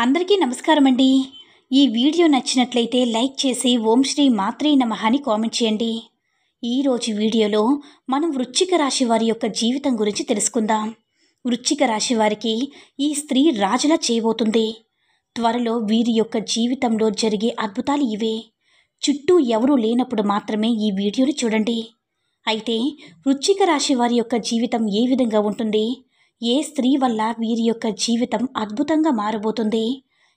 అందరికీ నమస్కారం అండి. ఈ వీడియో నచ్చినట్లయితే లైక్ చేసి ఓం శ్రీ మాత్రే నమః అని కామెంట్ చేయండి. ఈరోజు వీడియోలో మనం వృశ్చిక రాశి వారి యొక్క జీవితం గురించి తెలుసుకుందాం. వృశ్చిక రాశి వారికి ఈ స్త్రీ రాజులా చేయబోతుంది. త్వరలో వీరి యొక్క జీవితంలో జరిగే అద్భుతాలు ఇవే. చుట్టూ ఎవరూ లేనప్పుడు మాత్రమే ఈ వీడియోని చూడండి. అయితే వృశ్చిక రాశి వారి యొక్క జీవితం ఏ విధంగా ఉంటుంది, ఏ స్త్రీ వల్ల వీరి యొక్క జీవితం అద్భుతంగా మారబోతుంది,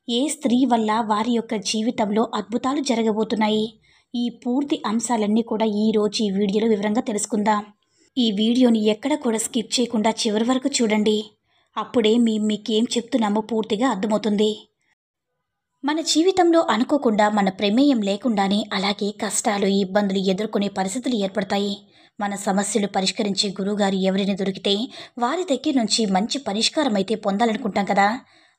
ఏ స్త్రీ వల్ల వారి యొక్క జీవితంలో అద్భుతాలు జరగబోతున్నాయి, ఈ పూర్తి అంశాలన్నీ కూడా ఈరోజు ఈ వీడియోలో వివరంగా తెలుసుకుందాం. ఈ వీడియోని ఎక్కడ కూడా స్కిప్ చేయకుండా చివరి వరకు చూడండి. అప్పుడే మీకేం చెప్తున్నామో పూర్తిగా అర్థమవుతుంది. మన జీవితంలో అనుకోకుండా మన ప్రమేయం లేకుండానే అలాగే కష్టాలు ఇబ్బందులు ఎదుర్కొనే పరిస్థితులు ఏర్పడతాయి. మన సమస్యలు పరిష్కరించే గురువుగారు ఎవరైనా దొరికితే వారి దగ్గర నుంచి మంచి పరిష్కారం అయితే పొందాలనుకుంటాం కదా.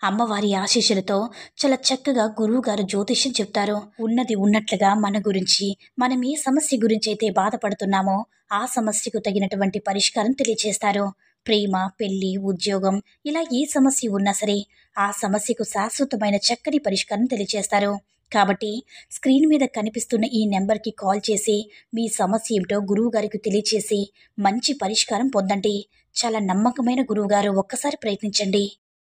అమ్మవారి ఆశీస్సులతో చాలా చక్కగా గురువుగారు జ్యోతిష్యం చెప్తారు. ఉన్నది ఉన్నట్లుగా మన గురించి, మనం ఏ సమస్య గురించి అయితే బాధపడుతున్నామో ఆ సమస్యకు తగినటువంటి పరిష్కారం తెలియజేస్తారు. ప్రేమ, పెళ్లి, ఉద్యోగం ఇలా ఏ సమస్య ఉన్నా సరే ఆ సమస్యకు శాశ్వతమైన చక్కని పరిష్కారం తెలియజేస్తారు. కాబట్టి స్క్రీన్ మీద కనిపిస్తున్న ఈ నెంబర్కి కాల్ చేసి మీ సమస్య ఏమిటో గురువుగారికి తెలియచేసి మంచి పరిష్కారం పొందండి. చాలా నమ్మకమైన గురువుగారు, ఒక్కసారి ప్రయత్నించండి.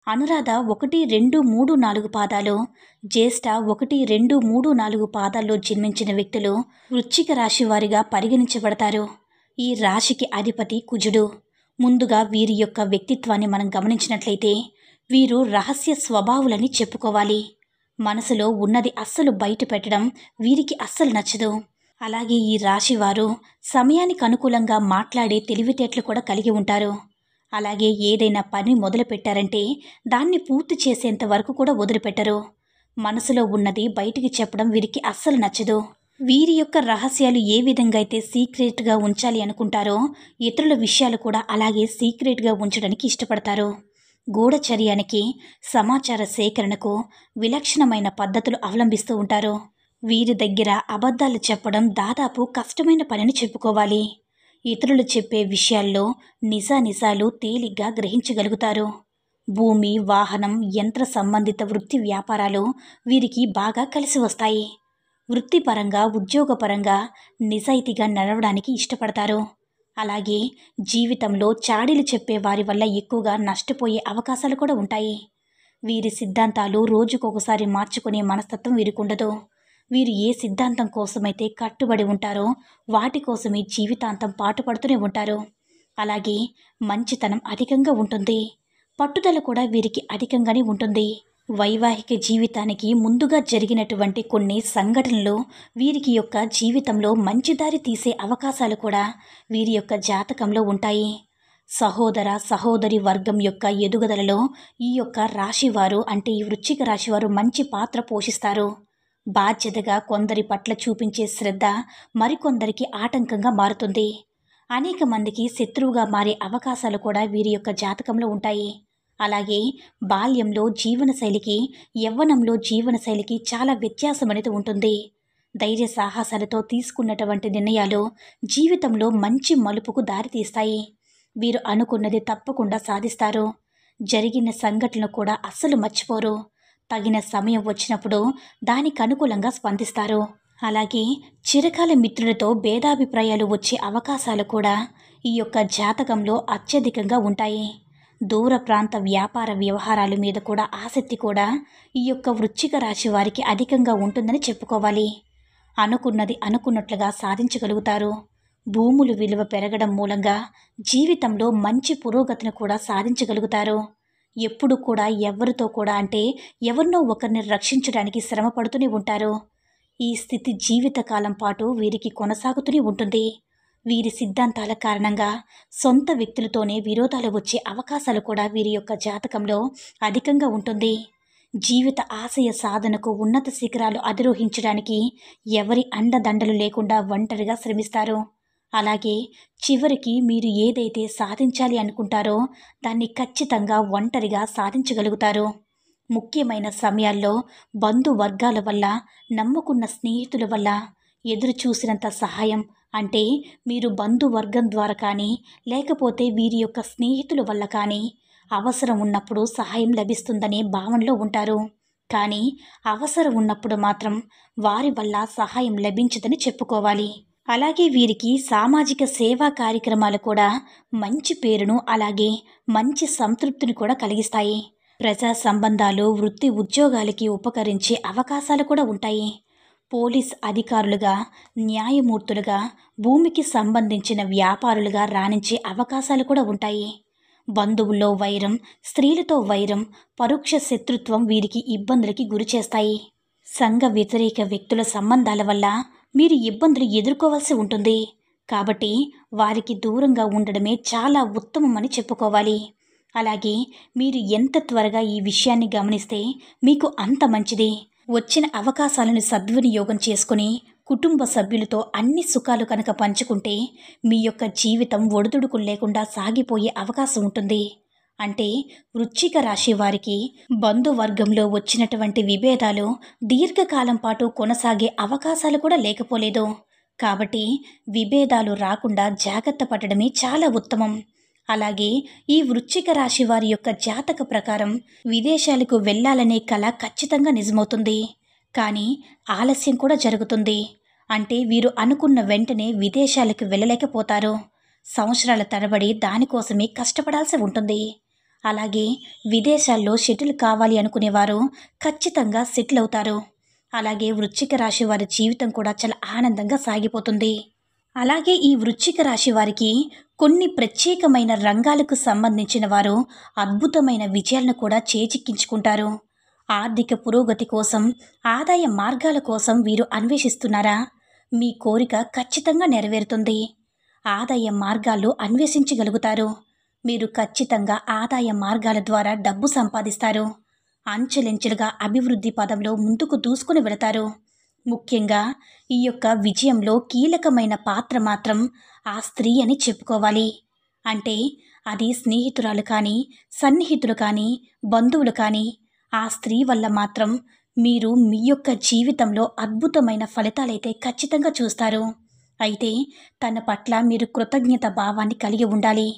అనురాధ 1, 2, 3, 4 పాదాలు, జ్యేష్ఠ 1, 2, 3, 4 పాదాల్లో జన్మించిన వ్యక్తులు వృశ్చిక రాశి వారిగా పరిగణించబడతారు. ఈ రాశికి అధిపతి కుజుడు. ముందుగా వీరి యొక్క వ్యక్తిత్వాన్ని మనం గమనించినట్లయితే వీరు రహస్య స్వభావులని చెప్పుకోవాలి. మనసులో ఉన్నది అస్సలు బయట పెట్టడం వీరికి అస్సలు నచ్చదు. అలాగే ఈ రాశివారు సమయానికి అనుకూలంగా మాట్లాడే తెలివితేటలు కూడా కలిగి ఉంటారు. అలాగే ఏదైనా పని మొదలు పెట్టారంటే దాన్ని పూర్తి చేసేంత వరకు కూడా వదిలిపెట్టరు. మనసులో ఉన్నది బయటికి చెప్పడం వీరికి అస్సలు నచ్చదు. వీరి యొక్క రహస్యాలు ఏ విధంగా అయితే సీక్రెట్గా ఉంచాలి అనుకుంటారో ఇతరుల విషయాలు కూడా అలాగే సీక్రెట్గా ఉంచడానికి ఇష్టపడతారు. గూఢచర్యానికి, సమాచార సేకరణకు విలక్షణమైన పద్ధతులు అవలంబిస్తూ ఉంటారు. వీరి దగ్గర అబద్ధాలు చెప్పడం దాదాపు కష్టమైన పనిని చెప్పుకోవాలి. ఇతరులు చెప్పే విషయాల్లో నిజానిజాలు తేలిగ్గా గ్రహించగలుగుతారు. భూమి, వాహనం, యంత్ర సంబంధిత వృత్తి వ్యాపారాలు వీరికి బాగా కలిసి వస్తాయి. వృత్తిపరంగా, ఉద్యోగపరంగా నిజాయితీగా నడవడానికి ఇష్టపడతారు. అలాగే జీవితంలో చాడీలు చెప్పే వారి వల్ల ఎక్కువగా నష్టపోయే అవకాశాలు కూడా ఉంటాయి. వీరి సిద్ధాంతాలు రోజుకొకసారి మార్చుకునే మనస్తత్వం వీరికి ఉండదు. వీరు ఏ సిద్ధాంతం కోసమైతే కట్టుబడి ఉంటారో వాటి కోసమే జీవితాంతం పాటుపడుతూనే ఉంటారు. అలాగే మంచితనం అధికంగా ఉంటుంది. పట్టుదల కూడా వీరికి అధికంగానే ఉంటుంది. వైవాహిక జీవితానికి ముందుగా జరిగినటువంటి కొన్ని సంఘటనలు వీరికి యొక్క జీవితంలో మంచి దారి తీసే అవకాశాలు కూడా వీరి యొక్క జాతకంలో ఉంటాయి. సహోదర సహోదరి వర్గం యొక్క ఎదుగుదలలో ఈ యొక్క రాశివారు అంటే ఈ వృశ్చిక రాశివారు మంచి పాత్ర పోషిస్తారు. బాధ్యతగా కొందరి పట్ల చూపించే శ్రద్ధ మరికొందరికి ఆటంకంగా మారుతుంది. అనేక మందికి శత్రువుగా మారే అవకాశాలు కూడా వీరి యొక్క జాతకంలో ఉంటాయి. అలాగే బాల్యంలో జీవనశైలికి, యవ్వనంలో జీవనశైలికి చాలా వ్యత్యాసం అనేది ఉంటుంది. ధైర్య సాహసాలతో తీసుకున్నటువంటి నిర్ణయాలు జీవితంలో మంచి మలుపుకు దారితీస్తాయి. వీరు అనుకున్నది తప్పకుండా సాధిస్తారు. జరిగిన సంఘటనలు కూడా అస్సలు మర్చిపోరు. తగిన సమయం వచ్చినప్పుడు దానికి అనుకూలంగా స్పందిస్తారు. అలాగే చిరకాల మిత్రులతో భేదాభిప్రాయాలు వచ్చే అవకాశాలు కూడా ఈ యొక్క జాతకంలో అత్యధికంగా ఉంటాయి. దూర ప్రాంత వ్యాపార వ్యవహారాల మీద కూడా ఆసక్తి కూడా ఈ యొక్క వృశ్చిక రాశి వారికి అధికంగా ఉంటుందని చెప్పుకోవాలి. అనుకున్నది అనుకున్నట్లుగా సాధించగలుగుతారు. భూముల విలువ పెరగడం మూలంగా జీవితంలో మంచి పురోగతిని కూడా సాధించగలుగుతారు. ఎప్పుడు కూడా ఎవరితో కూడా అంటే ఎవరినో ఒకరిని రక్షించడానికి శ్రమ పడుతూనే ఉంటారు. ఈ స్థితి జీవితకాలం పాటు వీరికి కొనసాగుతూనే ఉంటుంది. వీరి సిద్ధాంతాల కారణంగా సొంత వ్యక్తులతోనే విరోధాలు వచ్చే అవకాశాలు కూడా వీరి యొక్క జాతకంలో అధికంగా ఉంటుంది. జీవిత ఆశయ సాధనకు ఉన్నత శిఖరాలు అధిరోహించడానికి ఎవరి అండదండలు లేకుండా ఒంటరిగా శ్రమిస్తారు. అలాగే చివరికి మీరు ఏదైతే సాధించాలి అనుకుంటారో దాన్ని ఖచ్చితంగా ఒంటరిగా సాధించగలుగుతారు. ముఖ్యమైన సమయాల్లో బంధువర్గాల వల్ల, నమ్ముకున్న స్నేహితుల వల్ల ఎదురు చూసినంత సహాయం అంటే మీరు బంధువర్గం ద్వారా కానీ లేకపోతే వీరి యొక్క స్నేహితుల వల్ల కానీ అవసరం ఉన్నప్పుడు సహాయం లభిస్తుందనే భావనలో ఉంటారు. కానీ అవసరం ఉన్నప్పుడు మాత్రం వారి వల్ల సహాయం లభించదని చెప్పుకోవాలి. అలాగే వీరికి సామాజిక సేవా కార్యక్రమాలు కూడా మంచి పేరును అలాగే మంచి సంతృప్తిని కూడా కలిగిస్తాయి. ప్రజా సంబంధాలు, వృత్తి ఉద్యోగాలకి ఉపకరించే అవకాశాలు కూడా ఉంటాయి. పోలీస్ అధికారులుగా, న్యాయమూర్తులుగా, భూమికి సంబంధించిన వ్యాపారులుగా రాణించే అవకాశాలు కూడా ఉంటాయి. బంధువుల్లో వైరం, స్త్రీలతో వైరం, పరోక్ష శత్రుత్వం వీరికి ఇబ్బందులకి గురిచేస్తాయి. సంఘ వ్యతిరేక వ్యక్తుల సంబంధాల వల్ల మీరు ఇబ్బందులు ఎదుర్కోవాల్సి ఉంటుంది. కాబట్టి వారికి దూరంగా ఉండడమే చాలా ఉత్తమమని చెప్పుకోవాలి. అలాగే మీరు ఎంత త్వరగా ఈ విషయాన్ని గమనిస్తే మీకు అంత మంచిది. వచ్చిన అవకాశాలను సద్వినియోగం చేసుకుని కుటుంబ సభ్యులతో అన్ని సుఖాలు కనుక పంచుకుంటే మీ యొక్క జీవితం ఒడిదుడుకులు లేకుండా సాగిపోయే అవకాశం ఉంటుంది. అంటే వృశ్చిక రాశి వారికి బంధువర్గంలో వచ్చినటువంటి విభేదాలు దీర్ఘకాలం పాటు కొనసాగే అవకాశాలు కూడా లేకపోలేదు. కాబట్టి విభేదాలు రాకుండా జాగ్రత్త పడడమే చాలా ఉత్తమం. అలాగే ఈ వృశ్చిక రాశి వారి యొక్క జాతక ప్రకారం విదేశాలకు వెళ్ళాలనే కల ఖచ్చితంగా నిజమవుతుంది. కానీ ఆలస్యం కూడా జరుగుతుంది. అంటే వీరు అనుకున్న వెంటనే విదేశాలకు వెళ్ళలేకపోతారు. సంవత్సరాల తరబడి దానికోసమే కష్టపడాల్సి ఉంటుంది. అలాగే విదేశాల్లో సెటిల్ కావాలి అనుకునేవారు ఖచ్చితంగా సెటిల్ అవుతారు. అలాగే వృశ్చిక రాశి వారి జీవితం కూడా చాలా ఆనందంగా సాగిపోతుంది. అలాగే ఈ వృశ్చిక రాశి వారికి కొన్ని ప్రత్యేకమైన రంగాలకు సంబంధించిన వారు అద్భుతమైన విజయాలను కూడా చేజిక్కించుకుంటారు. ఆర్థిక పురోగతి కోసం, ఆదాయ మార్గాల కోసం వీరు అన్వేషిస్తున్నారా? మీ కోరిక ఖచ్చితంగా నెరవేరుతుంది. ఆదాయ మార్గాల్లో అన్వేషించగలుగుతారు. మీరు ఖచ్చితంగా ఆదాయ మార్గాల ద్వారా డబ్బు సంపాదిస్తారు. అంచెలంచెలుగా అభివృద్ధి పదంలో ముందుకు దూసుకుని వెళతారు. ముఖ్యంగా ఈ యొక్క విజయంలో కీలకమైన పాత్ర మాత్రం ఆ స్త్రీ అని చెప్పుకోవాలి. అంటే అది స్నేహితురాలు కానీ, సన్నిహితులు కానీ, బంధువులు కానీ, ఆ స్త్రీ వల్ల మాత్రం మీరు మీ యొక్క జీవితంలో అద్భుతమైన ఫలితాలైతే ఖచ్చితంగా చూస్తారు. అయితే తన పట్ల మీరు కృతజ్ఞత భావాన్ని కలిగి ఉండాలి.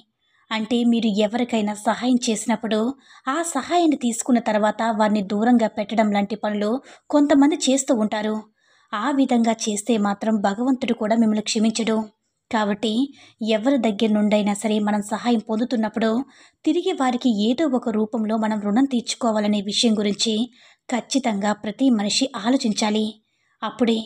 అంటే మీరు ఎవరికైనా సహాయం చేసినప్పుడు ఆ సహాయాన్ని తీసుకున్న తర్వాత వారిని దూరంగా పెట్టడం లాంటి పనులు కొంతమంది చేస్తూ ఉంటారు. ఆ విధంగా చేస్తే మాత్రం భగవంతుడు కూడా మిమ్మల్ని క్షమించడు. కాబట్టి ఎవరి దగ్గర నుండైనా సరే మనం సహాయం పొందుతున్నప్పుడు తిరిగి వారికి ఏదో ఒక రూపంలో మనం రుణం తీర్చుకోవాలనే విషయం గురించి ఖచ్చితంగా ప్రతి మనిషి ఆలోచించాలి. అప్పుడే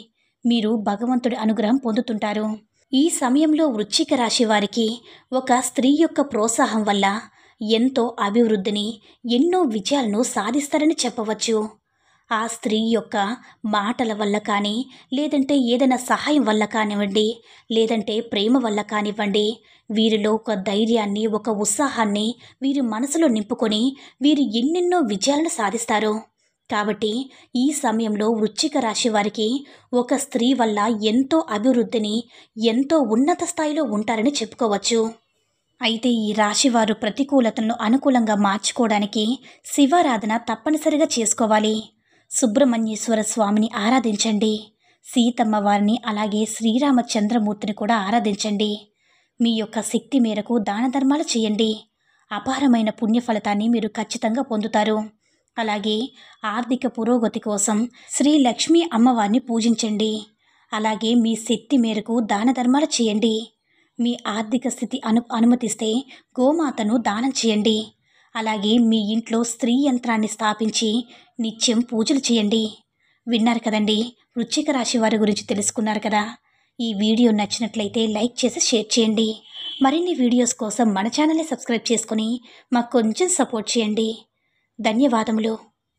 మీరు భగవంతుడి అనుగ్రహం పొందుతుంటారు. ఈ సమయంలో వృశ్చిక రాశి వారికి ఒక స్త్రీ యొక్క ప్రోత్సాహం వల్ల ఎంతో అభివృద్ధిని, ఎన్నో విజయాలను సాధిస్తారని చెప్పవచ్చు. ఆ స్త్రీ యొక్క మాటల వల్ల కానీ, లేదంటే ఏదైనా సహాయం వల్ల కానివ్వండి, లేదంటే ప్రేమ వల్ల కానివ్వండి, వీరిలో ఒక ధైర్యాన్ని, ఒక ఉత్సాహాన్ని వీరి మనసులో నింపుకొని వీరు ఎన్నెన్నో విజయాలను సాధిస్తారు. కాబట్టి ఈ సమయంలో వృశ్చిక రాశి వారికి ఒక స్త్రీ వల్ల ఎంతో అభివృద్ధిని, ఎంతో ఉన్నత స్థాయిలో ఉంటారని చెప్పుకోవచ్చు. అయితే ఈ రాశివారు ప్రతికూలతలను అనుకూలంగా మార్చుకోవడానికి శివారాధన తప్పనిసరిగా చేసుకోవాలి. సుబ్రహ్మణ్యేశ్వర స్వామిని ఆరాధించండి. సీతమ్మ వారిని అలాగే శ్రీరామచంద్రమూర్తిని కూడా ఆరాధించండి. మీ యొక్క శక్తి మేరకు దాన ధర్మాలు చేయండి. అపారమైన పుణ్యఫలితాన్ని మీరు ఖచ్చితంగా పొందుతారు. అలాగే ఆర్థిక పురోగతి కోసం శ్రీ లక్ష్మీ అమ్మవారిని పూజించండి. అలాగే మీ శక్తి మేరకు దాన ధర్మాలు చేయండి. మీ ఆర్థిక స్థితి అనుమతిస్తే గోమాతను దానం చేయండి. అలాగే మీ ఇంట్లో స్త్రీ యంత్రాన్ని స్థాపించి నిత్యం పూజలు చేయండి. విన్నారు కదండి, వృశ్చిక రాశి వారి గురించి తెలుసుకున్నారు కదా. ఈ వీడియో నచ్చినట్లయితే లైక్ చేసి షేర్ చేయండి. మరిన్ని వీడియోస్ కోసం మన ఛానల్ని సబ్స్క్రైబ్ చేసుకుని మాకు కొంచెం సపోర్ట్ చేయండి. ధన్యవాదములు.